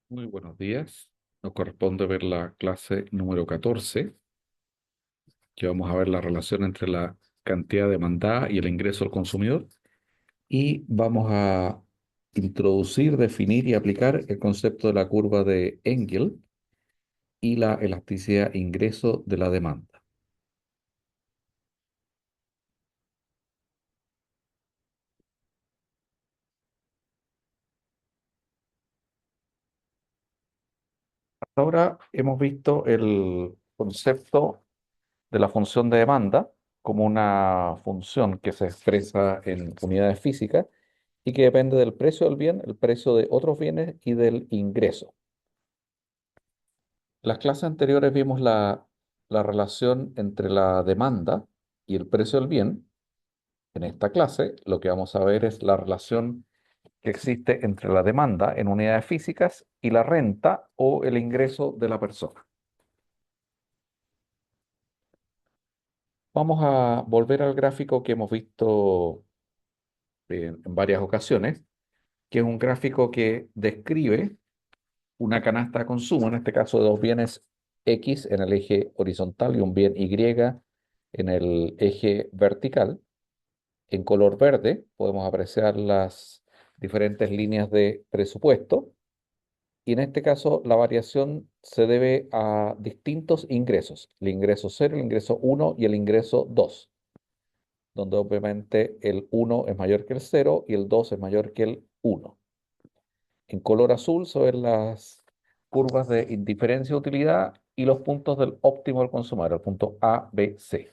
Muy buenos días. Nos corresponde ver la clase número 14, que vamos a ver la relación entre la cantidad demandada y el ingreso al consumidor. Y vamos a introducir, definir y aplicar el concepto de la curva de Engel y la elasticidad ingreso de la demanda. Hasta ahora hemos visto el concepto de la función de demanda como una función que se expresa en unidades físicas y que depende del precio del bien, el precio de otros bienes y del ingreso. Las clases anteriores vimos la relación entre la demanda y el precio del bien. En esta clase lo que vamos a ver es la relación que existe entre la demanda en unidades físicas y la renta o el ingreso de la persona. Vamos a volver al gráfico que hemos visto en varias ocasiones, que es un gráfico que describe una canasta de consumo, en este caso de dos bienes X en el eje horizontal y un bien Y en el eje vertical. En color verde podemos apreciar las diferentes líneas de presupuesto y en este caso la variación se debe a distintos ingresos, el ingreso cero, el ingreso uno y el ingreso 2, donde obviamente el uno es mayor que el cero y el 2 es mayor que el uno. En color azul se ven las curvas de indiferencia de utilidad y los puntos del óptimo del consumidor, el punto A, B, C.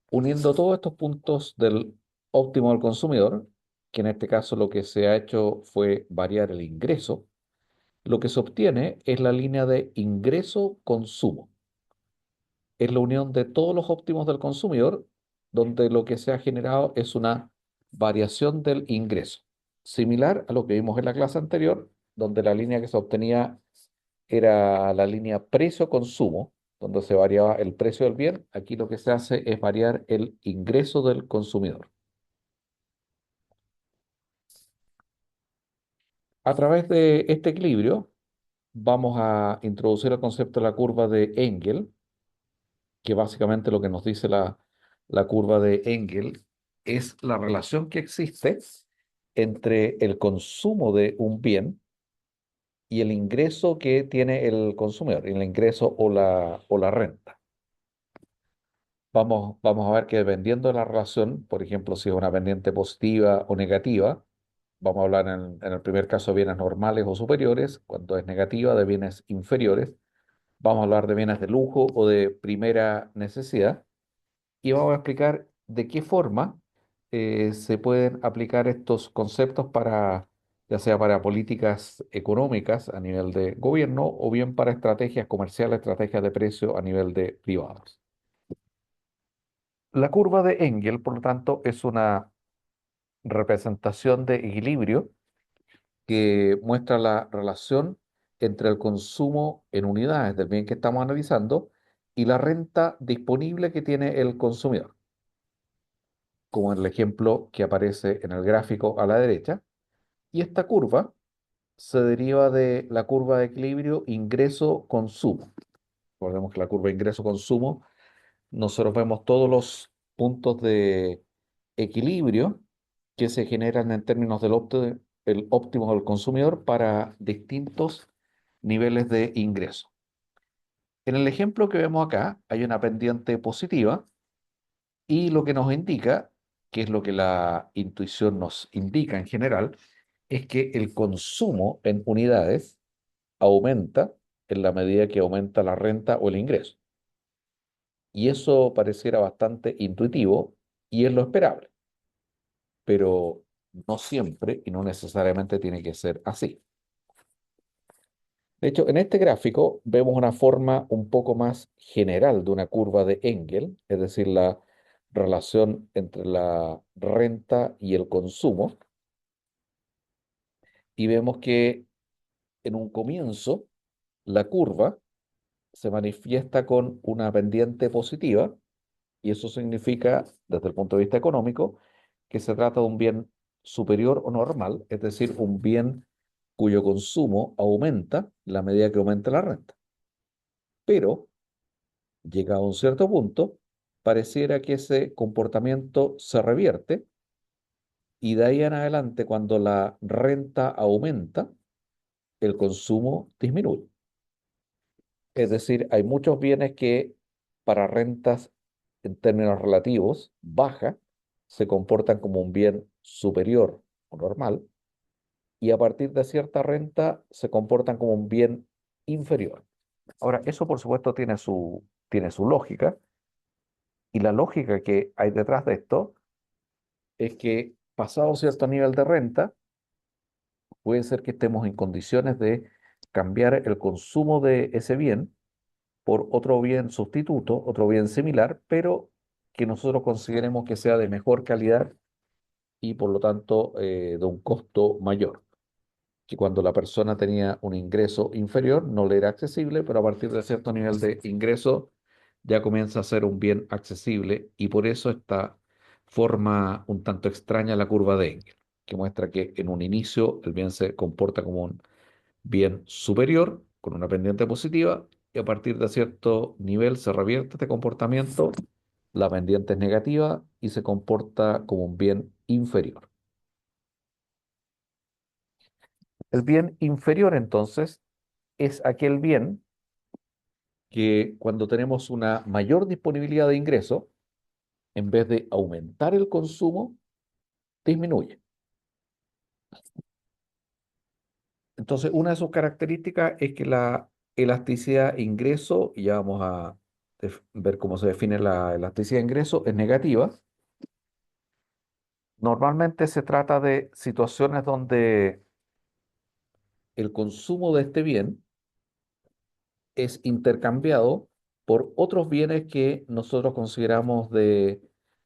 Uniendo todos estos puntos del óptimo del consumidor, que en este caso lo que se ha hecho fue variar el ingreso, lo que se obtiene es la línea de ingreso-consumo. Es la unión de todos los óptimos del consumidor, donde lo que se ha generado es una variación del ingreso, similar a lo que vimos en la clase anterior, donde la línea que se obtenía era la línea precio-consumo, donde se variaba el precio del bien. Aquí lo que se hace es variar el ingreso del consumidor. A través de este equilibrio, vamos a introducir el concepto de la curva de Engel, que básicamente lo que nos dice la curva de Engel es la relación que existe entre el consumo de un bien y el ingreso que tiene el consumidor, el ingreso o la renta. Vamos a ver que dependiendo de la relación, por ejemplo, si es una pendiente positiva o negativa, vamos a hablar en el primer caso de bienes normales o superiores, cuando es negativa de bienes inferiores, vamos a hablar de bienes de lujo o de primera necesidad y vamos a explicar de qué forma se pueden aplicar estos conceptos para, ya sea para políticas económicas a nivel de gobierno o bien para estrategias comerciales, estrategias de precio a nivel de privados. La curva de Engel, por lo tanto, es una representación de equilibrio que muestra la relación entre el consumo en unidades del bien que estamos analizando y la renta disponible que tiene el consumidor, como en el ejemplo que aparece en el gráfico a la derecha. Y esta curva se deriva de la curva de equilibrio ingreso-consumo. Recordemos que la curva ingreso-consumo, nosotros vemos todos los puntos de equilibrio que se generan en términos el óptimo del consumidor para distintos niveles de ingreso. En el ejemplo que vemos acá, hay una pendiente positiva y lo que nos indica, que es lo que la intuición nos indica en general, es que el consumo en unidades aumenta en la medida que aumenta la renta o el ingreso. Y eso pareciera bastante intuitivo y es lo esperable, pero no siempre y no necesariamente tiene que ser así. De hecho, en este gráfico vemos una forma un poco más general de una curva de Engel, es decir, la relación entre la renta y el consumo, y vemos que en un comienzo la curva se manifiesta con una pendiente positiva, y eso significa, desde el punto de vista económico, que se trata de un bien superior o normal, es decir, un bien cuyo consumo aumenta en la medida que aumenta la renta. Pero, llegado a un cierto punto, pareciera que ese comportamiento se revierte y de ahí en adelante, cuando la renta aumenta, el consumo disminuye. Es decir, hay muchos bienes que para rentas en términos relativos bajas se comportan como un bien superior o normal y a partir de cierta renta se comportan como un bien inferior. Ahora, eso por supuesto tiene su lógica y la lógica que hay detrás de esto es que pasado cierto nivel de renta, puede ser que estemos en condiciones de cambiar el consumo de ese bien por otro bien sustituto, otro bien similar, pero que nosotros consideremos que sea de mejor calidad y por lo tanto de un costo mayor, que cuando la persona tenía un ingreso inferior no le era accesible, pero a partir de cierto nivel de ingreso ya comienza a ser un bien accesible y por eso esta forma un tanto extraña la curva de Engel, que muestra que en un inicio el bien se comporta como un bien superior con una pendiente positiva y a partir de cierto nivel se revierte este comportamiento, la pendiente es negativa y se comporta como un bien inferior. El bien inferior entonces es aquel bien que cuando tenemos una mayor disponibilidad de ingreso, en vez de aumentar el consumo, disminuye. Entonces, una de sus características es que la elasticidad ingreso, y ya vamos a ver cómo se define la elasticidad ingreso, es negativa. Normalmente se trata de situaciones donde el consumo de este bien es intercambiado por otros bienes que nosotros consideramos de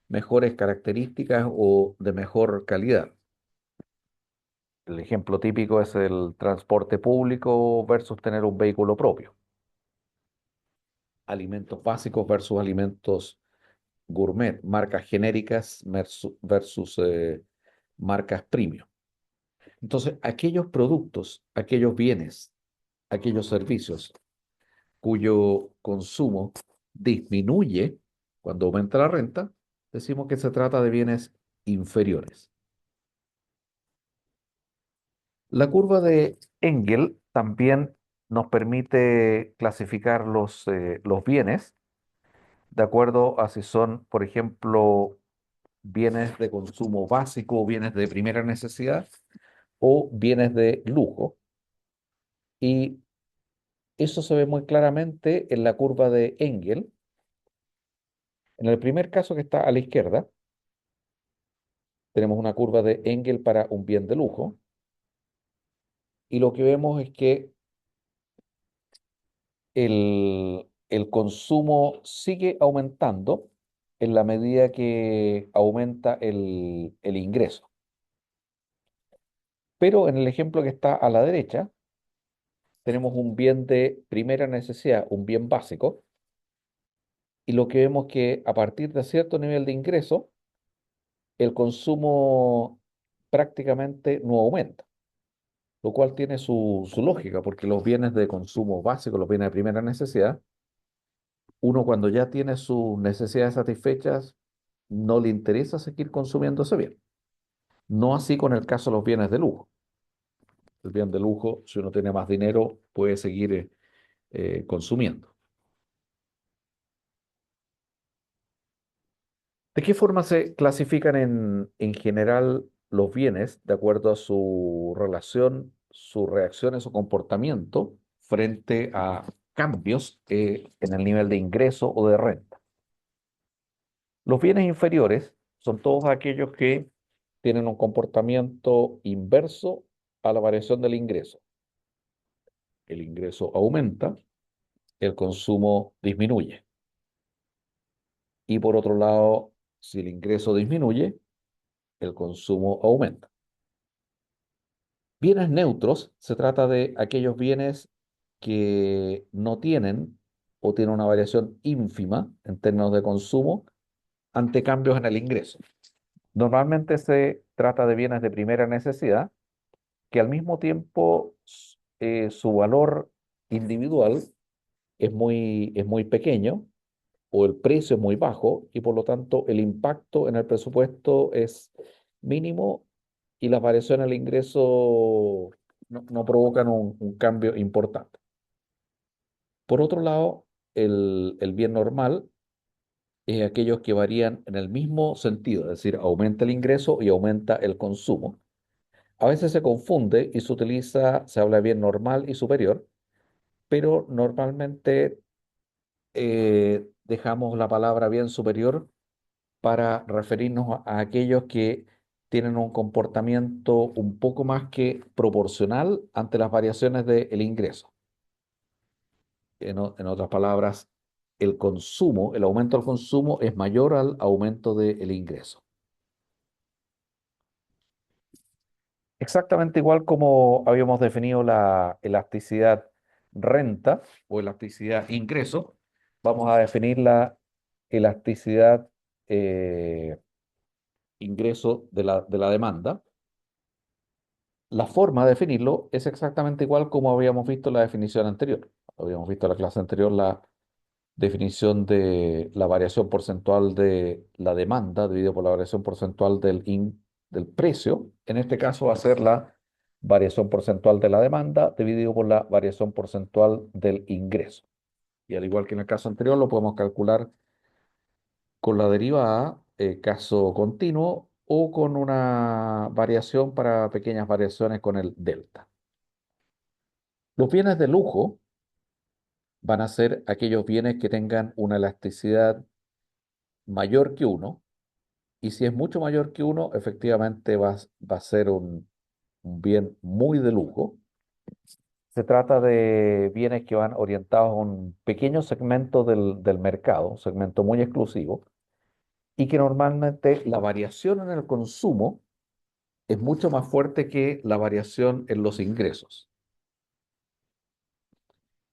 mejores características o de mejor calidad. El ejemplo típico es el transporte público versus tener un vehículo propio. Alimentos básicos versus alimentos gourmet, marcas genéricas versus marcas premium. Entonces, aquellos productos, aquellos bienes, aquellos servicios cuyo consumo disminuye cuando aumenta la renta, decimos que se trata de bienes inferiores. La curva de Engel también nos permite clasificar los bienes de acuerdo a si son, por ejemplo, bienes de consumo básico, bienes de primera necesidad o bienes de lujo. Y eso se ve muy claramente en la curva de Engel. En el primer caso que está a la izquierda, tenemos una curva de Engel para un bien de lujo y lo que vemos es que el consumo sigue aumentando en la medida que aumenta el ingreso. Pero en el ejemplo que está a la derecha, tenemos un bien de primera necesidad, un bien básico, y lo que vemos que a partir de cierto nivel de ingreso, el consumo prácticamente no aumenta, lo cual tiene su lógica, porque los bienes de consumo básico, los bienes de primera necesidad, uno cuando ya tiene sus necesidades satisfechas, no le interesa seguir consumiendo ese bien. No así con el caso de los bienes de lujo. El bien de lujo, si uno tiene más dinero, puede seguir consumiendo. ¿De qué forma se clasifican en general los bienes de acuerdo a su relación, sus reacciones o comportamiento frente a cambios en el nivel de ingreso o de renta? Los bienes inferiores son todos aquellos que tienen un comportamiento inverso a la variación del ingreso. El ingreso aumenta, el consumo disminuye. Y por otro lado, si el ingreso disminuye, el consumo aumenta. Bienes neutros se trata de aquellos bienes que no tienen o tienen una variación ínfima en términos de consumo ante cambios en el ingreso. Normalmente se trata de bienes de primera necesidad que al mismo tiempo su valor individual es muy pequeño o el precio es muy bajo y por lo tanto el impacto en el presupuesto es mínimo y las variaciones al ingreso no provocan un cambio importante. Por otro lado, el bien normal es aquellos que varían en el mismo sentido, es decir, aumenta el ingreso y aumenta el consumo. A veces se confunde y se utiliza, se habla de bien normal y superior, pero normalmente dejamos la palabra bien superior para referirnos a aquellos que tienen un comportamiento un poco más que proporcional ante las variaciones del ingreso. En otras palabras, el consumo, el aumento del consumo es mayor al aumento del ingreso. Exactamente igual como habíamos definido la elasticidad renta o elasticidad ingreso, vamos a definir la elasticidad eh, ingreso de la demanda. La forma de definirlo es exactamente igual como habíamos visto en la definición anterior. Habíamos visto en la clase anterior la definición de la variación porcentual de la demanda dividido por la variación porcentual del precio. En este caso va a ser la variación porcentual de la demanda dividido por la variación porcentual del ingreso. Y al igual que en el caso anterior, lo podemos calcular con la derivada, caso continuo, o con una variación para pequeñas variaciones con el delta. Los bienes de lujo van a ser aquellos bienes que tengan una elasticidad mayor que uno, y si es mucho mayor que uno, efectivamente va a ser un bien muy de lujo. Se trata de bienes que van orientados a un pequeño segmento del mercado, un segmento muy exclusivo, y que normalmente la variación en el consumo es mucho más fuerte que la variación en los ingresos.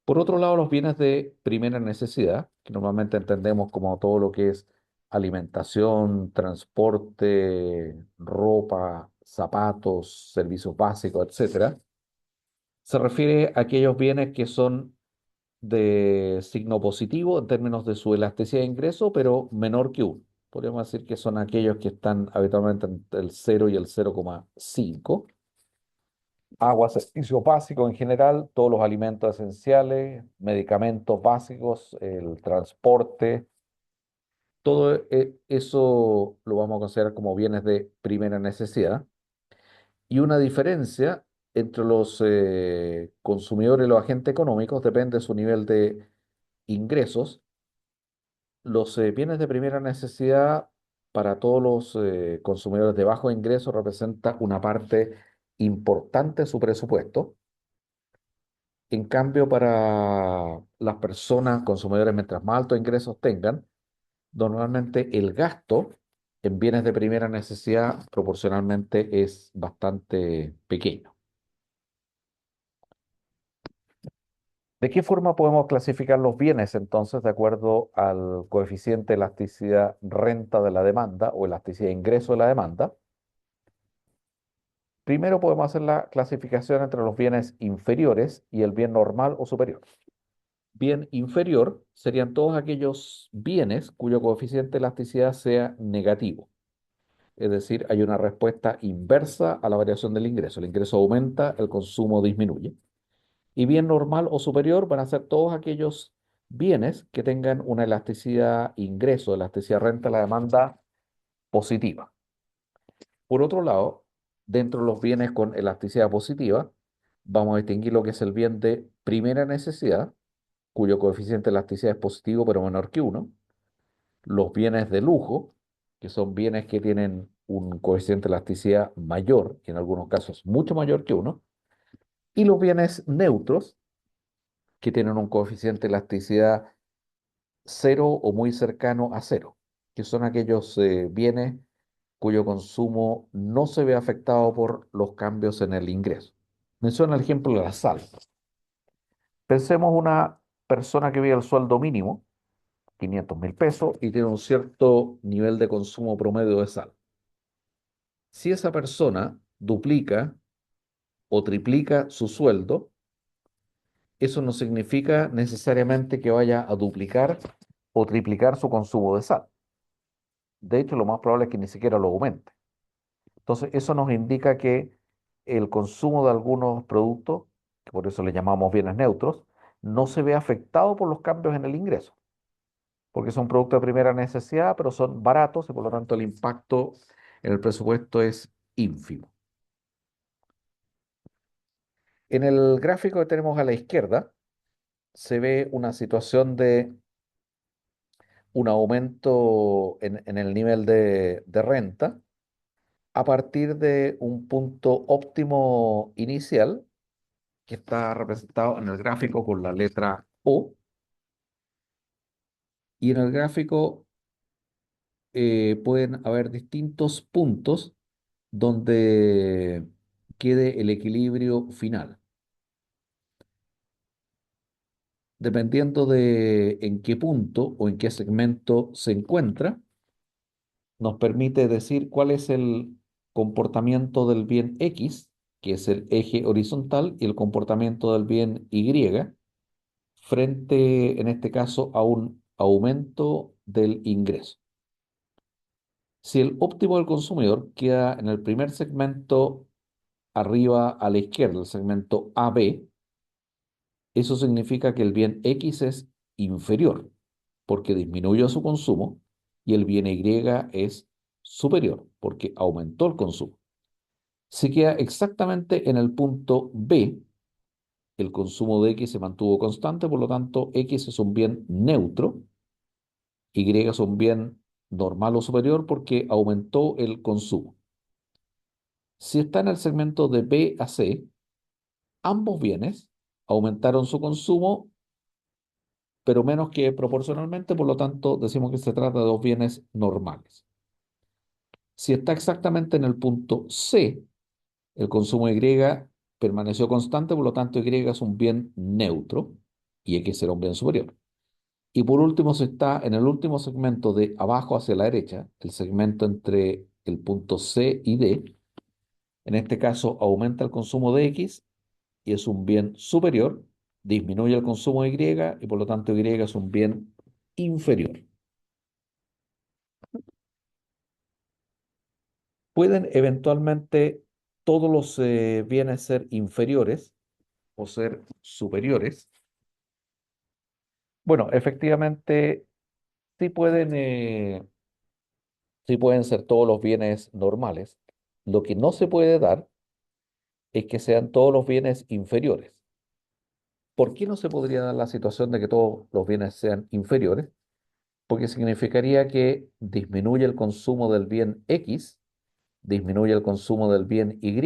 Por otro lado, los bienes de primera necesidad, que normalmente entendemos como todo lo que es alimentación, transporte, ropa, zapatos, servicios básicos, etcétera, se refiere a aquellos bienes que son de signo positivo en términos de su elasticidad de ingreso, pero menor que 1. Podríamos decir que son aquellos que están habitualmente entre el 0 y el 0,5. Agua, servicios básicos en general, todos los alimentos esenciales, medicamentos básicos, el transporte, todo eso lo vamos a considerar como bienes de primera necesidad. Y una diferencia entre los consumidores y los agentes económicos depende de su nivel de ingresos. Los bienes de primera necesidad para todos los consumidores de bajo ingreso representa una parte importante de su presupuesto. En cambio, para las personas consumidores, mientras más altos ingresos tengan, normalmente el gasto en bienes de primera necesidad proporcionalmente es bastante pequeño. ¿De qué forma podemos clasificar los bienes entonces de acuerdo al coeficiente de elasticidad renta de la demanda o elasticidad ingreso de la demanda? Primero podemos hacer la clasificación entre los bienes inferiores y el bien normal o superior. Bien inferior serían todos aquellos bienes cuyo coeficiente de elasticidad sea negativo. Es decir, hay una respuesta inversa a la variación del ingreso. El ingreso aumenta, el consumo disminuye. Y bien normal o superior van a ser todos aquellos bienes que tengan una elasticidad ingreso, elasticidad renta a la demanda positiva. Por otro lado, dentro de los bienes con elasticidad positiva, vamos a distinguir lo que es el bien de primera necesidad, cuyo coeficiente de elasticidad es positivo pero menor que 1, los bienes de lujo, que son bienes que tienen un coeficiente de elasticidad mayor, y en algunos casos mucho mayor que 1, y los bienes neutros, que tienen un coeficiente de elasticidad cero o muy cercano a cero, que son aquellos bienes cuyo consumo no se ve afectado por los cambios en el ingreso. Menciona el ejemplo de la sal. Pensemos una persona que vive el sueldo mínimo, 500.000 pesos, y tiene un cierto nivel de consumo promedio de sal. Si esa persona duplica o triplica su sueldo, eso no significa necesariamente que vaya a duplicar o triplicar su consumo de sal. De hecho, lo más probable es que ni siquiera lo aumente. Entonces, eso nos indica que el consumo de algunos productos, que por eso le llamamos bienes neutros, no se ve afectado por los cambios en el ingreso, porque son productos de primera necesidad, pero son baratos y por lo tanto el impacto en el presupuesto es ínfimo. En el gráfico que tenemos a la izquierda se ve una situación de un aumento en el nivel de renta a partir de un punto óptimo inicial que está representado en el gráfico con la letra O, y en el gráfico pueden haber distintos puntos donde quede el equilibrio final. Dependiendo de en qué punto o en qué segmento se encuentra, nos permite decir cuál es el comportamiento del bien X, que es el eje horizontal, y el comportamiento del bien Y, frente, en este caso, a un aumento del ingreso. Si el óptimo del consumidor queda en el primer segmento arriba a la izquierda, el segmento AB, eso significa que el bien X es inferior, porque disminuyó su consumo, y el bien Y es superior, porque aumentó el consumo. Si queda exactamente en el punto B, el consumo de X se mantuvo constante, por lo tanto, X es un bien neutro, Y es un bien normal o superior porque aumentó el consumo. Si está en el segmento de B a C, ambos bienes aumentaron su consumo, pero menos que proporcionalmente, por lo tanto, decimos que se trata de dos bienes normales. Si está exactamente en el punto C, el consumo Y permaneció constante, por lo tanto, Y es un bien neutro y X será un bien superior. Y por último, si está en el último segmento de abajo hacia la derecha, el segmento entre el punto C y D, en este caso aumenta el consumo de X y es un bien superior, disminuye el consumo de Y y por lo tanto Y es un bien inferior. ¿Pueden eventualmente todos los bienes ser inferiores o ser superiores? Bueno, efectivamente sí pueden ser todos los bienes normales. Lo que no se puede dar es que sean todos los bienes inferiores. ¿Por qué no se podría dar la situación de que todos los bienes sean inferiores? Porque significaría que disminuye el consumo del bien X, disminuye el consumo del bien Y,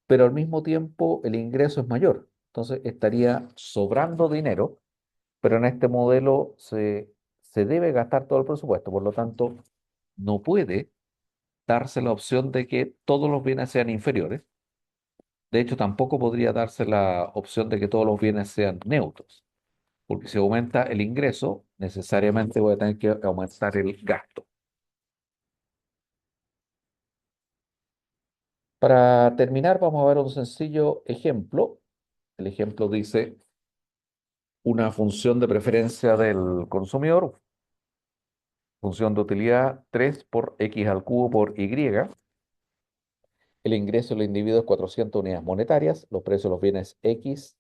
pero al mismo tiempo el ingreso es mayor. Entonces estaría sobrando dinero, pero en este modelo se debe gastar todo el presupuesto. Por lo tanto, no puede darse la opción de que todos los bienes sean inferiores. De hecho, tampoco podría darse la opción de que todos los bienes sean neutros, porque si aumenta el ingreso, necesariamente voy a tener que aumentar el gasto. Para terminar, vamos a ver un sencillo ejemplo. El ejemplo dice una función de preferencia del consumidor, función de utilidad 3 por x al cubo por y. El ingreso del individuo es 400 unidades monetarias. Los precios de los bienes X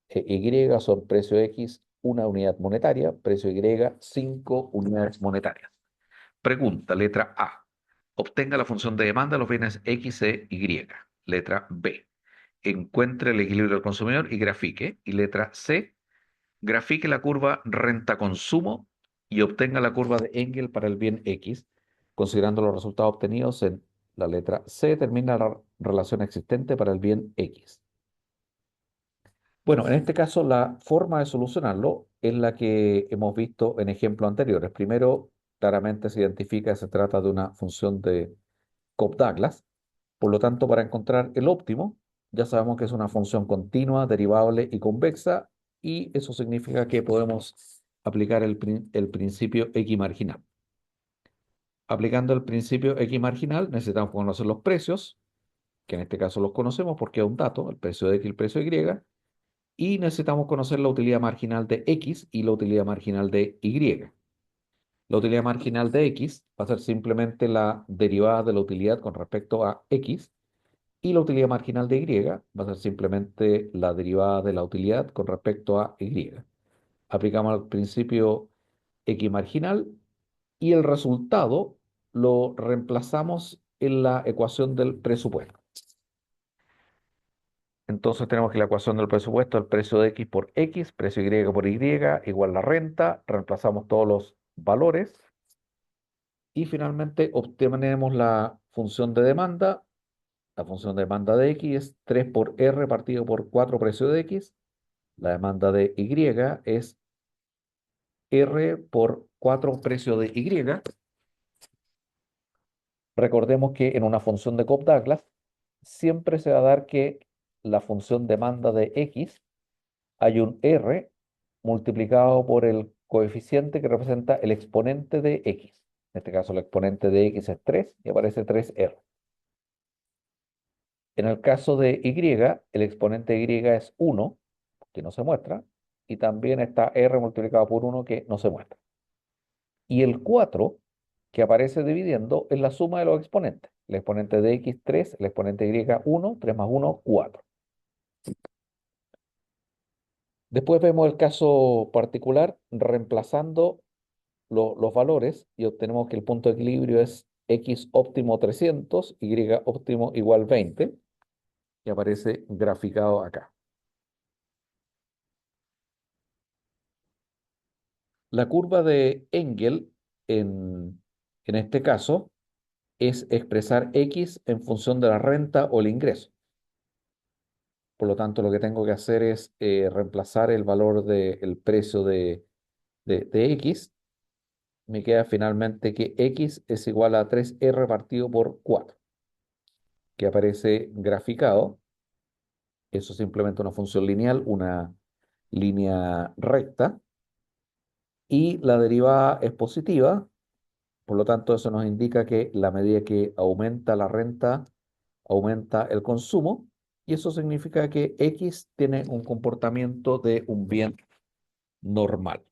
e Y son precio X, una unidad monetaria, precio Y, 5 unidades monetarias. Pregunta, letra A. Obtenga la función de demanda de los bienes X e Y. Letra B. Encuentre el equilibrio del consumidor y grafique. Y letra C. Grafique la curva renta-consumo y obtenga la curva de Engel para el bien X, considerando los resultados obtenidos en la letra C, determina la relación existente para el bien X. Bueno, en este caso la forma de solucionarlo es la que hemos visto en ejemplos anteriores. Primero, claramente se identifica que se trata de una función de Cobb-Douglas. Por lo tanto, para encontrar el óptimo, ya sabemos que es una función continua, derivable y convexa, y eso significa que podemos aplicar el principio X marginal. Aplicando el principio X marginal, necesitamos conocer los precios. que en este caso los conocemos porque es un dato, el precio de X y el precio de Y, y necesitamos conocer la utilidad marginal de X y la utilidad marginal de Y. La utilidad marginal de X va a ser simplemente la derivada de la utilidad con respecto a X, y la utilidad marginal de Y va a ser simplemente la derivada de la utilidad con respecto a Y. Aplicamos el principio X marginal y el resultado lo reemplazamos en la ecuación del presupuesto. Entonces tenemos que la ecuación del presupuesto, el precio de X por X, precio Y por Y, igual la renta, reemplazamos todos los valores y finalmente obtenemos la función de demanda. La función de demanda de X es 3 por R partido por 4 precio de X. La demanda de Y es R por 4 precio de Y. Recordemos que en una función de Cobb-Douglas siempre se va a dar que la función demanda de X hay un R multiplicado por el coeficiente que representa el exponente de X. En este caso el exponente de X es 3 y aparece 3R. En el caso de Y, el exponente de Y es 1, que no se muestra, y también está R multiplicado por 1 que no se muestra. Y el 4 que aparece dividiendo es la suma de los exponentes. El exponente de X 3, el exponente de Y 1, 3 más 1, 4. Después vemos el caso particular reemplazando los valores y obtenemos que el punto de equilibrio es X óptimo 300, Y óptimo igual 20, que aparece graficado acá. La curva de Engel en este caso es expresar X en función de la renta o el ingreso. Por lo tanto, lo que tengo que hacer es reemplazar el valor del precio de X. Me queda finalmente que X es igual a 3R partido por 4, que aparece graficado. Eso es simplemente una función lineal, una línea recta, y la derivada es positiva. Por lo tanto, eso nos indica que la medida que aumenta la renta, aumenta el consumo, y eso significa que X tiene un comportamiento de un bien normal.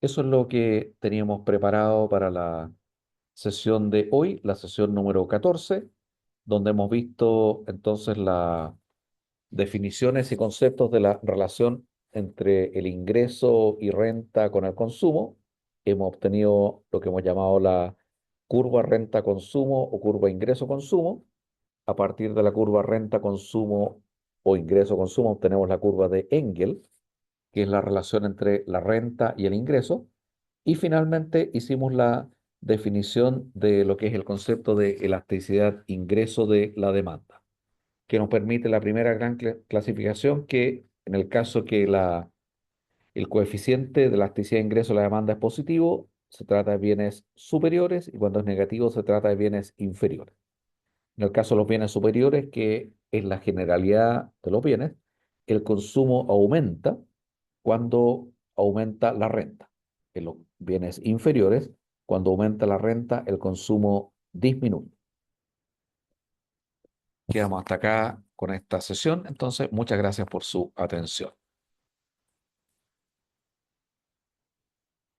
Eso es lo que teníamos preparado para la sesión de hoy, la sesión número 14, donde hemos visto entonces las definiciones y conceptos de la relación entre el ingreso y renta con el consumo. Hemos obtenido lo que hemos llamado la curva renta-consumo o curva ingreso-consumo. A partir de la curva renta-consumo o ingreso-consumo obtenemos la curva de Engel, que es la relación entre la renta y el ingreso. Y finalmente hicimos la definición de lo que es el concepto de elasticidad ingreso de la demanda, que nos permite la primera gran clasificación, que en el caso que el coeficiente de elasticidad de ingreso de la demanda es positivo, se trata de bienes superiores, y cuando es negativo se trata de bienes inferiores. En el caso de los bienes superiores, que es la generalidad de los bienes, el consumo aumenta cuando aumenta la renta. En los bienes inferiores, cuando aumenta la renta, el consumo disminuye. Quedamos hasta acá con esta sesión, entonces muchas gracias por su atención.